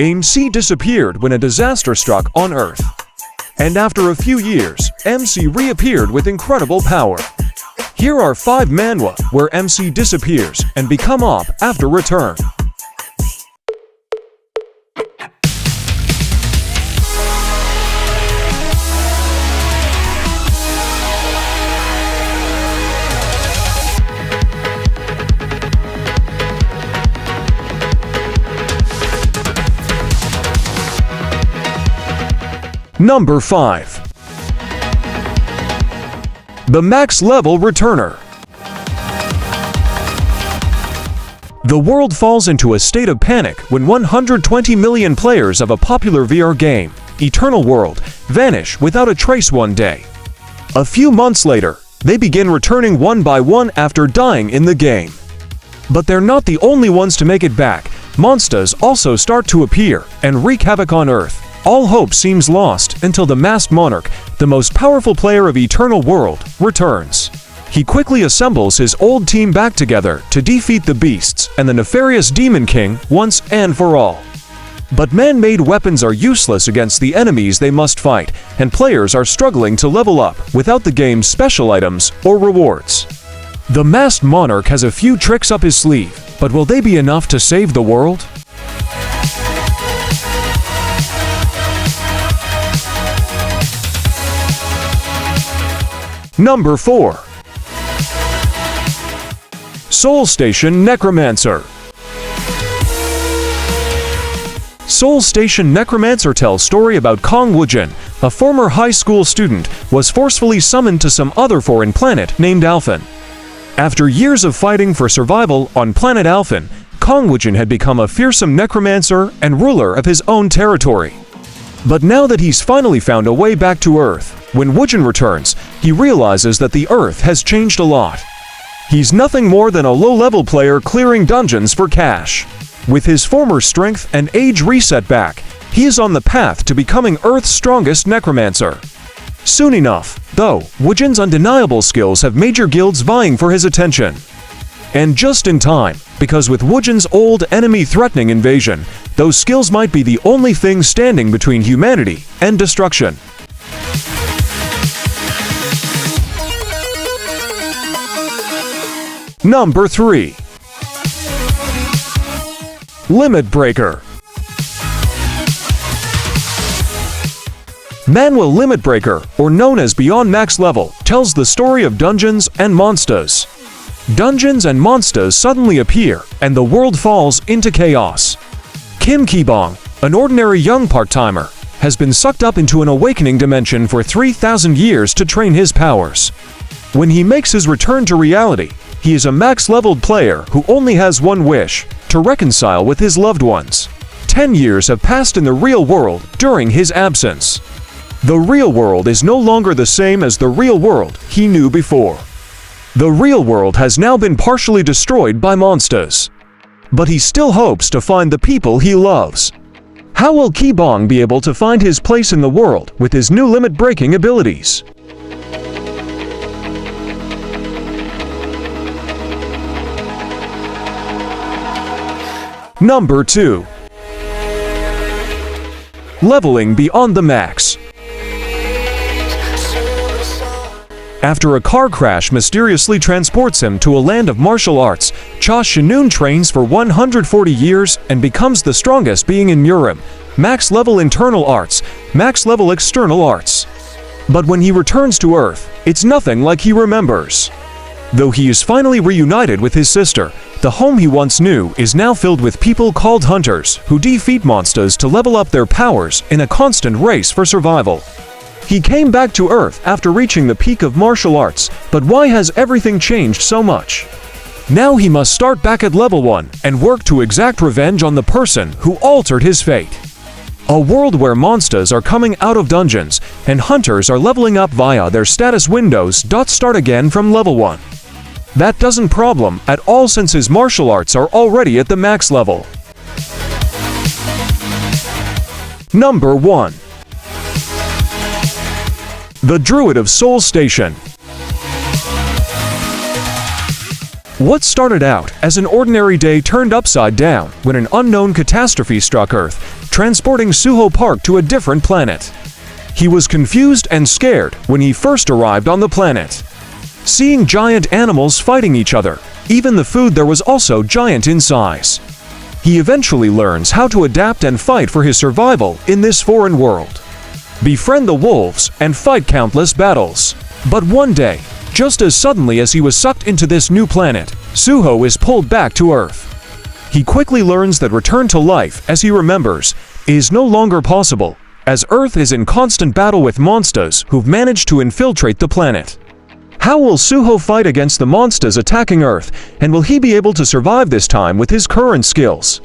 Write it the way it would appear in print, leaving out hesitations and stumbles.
MC disappeared when a disaster struck on Earth. And after a few years, MC reappeared with incredible power. Here are 5 manhwa where MC disappears and become op after return. Number 5. The Max Level Returner. The world falls into a state of panic when 120 million players of a popular VR game, Eternal World, vanish without a trace one day. A few months later, they begin returning one by one after dying in the game. But they're not the only ones to make it back. Monsters also start to appear and wreak havoc on Earth. All hope seems lost until the masked monarch, the most powerful player of Eternal World, returns. He quickly assembles his old team back together to defeat the beasts and the nefarious Demon King once and for all. But man-made weapons are useless against the enemies they must fight, and players are struggling to level up without the game's special items or rewards. The masked monarch has a few tricks up his sleeve, but will they be enough to save the world? Number 4. Soul Station Necromancer. Soul Station Necromancer tells story about Kong Woojin, a former high school student, was forcefully summoned to some other foreign planet named Alphen. After years of fighting for survival on planet Alphen, Kong Woojin had become a fearsome necromancer and ruler of his own territory. But now that he's finally found a way back to Earth, when Woojin returns, he realizes that the Earth has changed a lot. He's nothing more than a low-level player clearing dungeons for cash. With his former strength and age reset back, he is on the path to becoming Earth's strongest necromancer. Soon enough, though, Woojin's undeniable skills have major guilds vying for his attention. And just in time, because with Woojin's old enemy threatening invasion, those skills might be the only thing standing between humanity and destruction. Number 3. Limit Breaker. Manhwa Limit Breaker, or known as Beyond Max Level, tells the story of dungeons and monsters. Dungeons and monsters suddenly appear, and the world falls into chaos. Kim Ki-bong, an ordinary young part-timer, has been sucked up into an awakening dimension for 3,000 years to train his powers. When he makes his return to reality, he is a max-leveled player who only has one wish: to reconcile with his loved ones. 10 years have passed in the real world during his absence. The real world is no longer the same as the real world he knew before. The real world has now been partially destroyed by monsters. But he still hopes to find the people he loves. How will Ki-bong be able to find his place in the world with his new limit-breaking abilities? Number 2. Leveling Beyond the Max. After a car crash mysteriously transports him to a land of martial arts, Cha Shinun trains for 140 years and becomes the strongest being in Murim, max-level internal arts, max-level external arts. But when he returns to Earth, it's nothing like he remembers. Though he is finally reunited with his sister, the home he once knew is now filled with people called hunters who defeat monsters to level up their powers in a constant race for survival. He came back to Earth after reaching the peak of martial arts, but why has everything changed so much? Now he must start back at level 1 and work to exact revenge on the person who altered his fate. A world where monsters are coming out of dungeons and hunters are leveling up via their status windows. Start again from level 1. That doesn't problem at all since his martial arts are already at the max level. Number 1. The Druid of Soul Station. What started out as an ordinary day turned upside down when an unknown catastrophe struck Earth, transporting Suho Park to a different planet. He was confused and scared when he first arrived on the planet. Seeing giant animals fighting each other, even the food there was also giant in size. He eventually learns how to adapt and fight for his survival in this foreign world. Befriend the wolves and fight countless battles. But one day, just as suddenly as he was sucked into this new planet, Suho is pulled back to Earth. He quickly learns that return to life, as he remembers, is no longer possible, as Earth is in constant battle with monsters who've managed to infiltrate the planet. How will Suho fight against the monsters attacking Earth, and will he be able to survive this time with his current skills?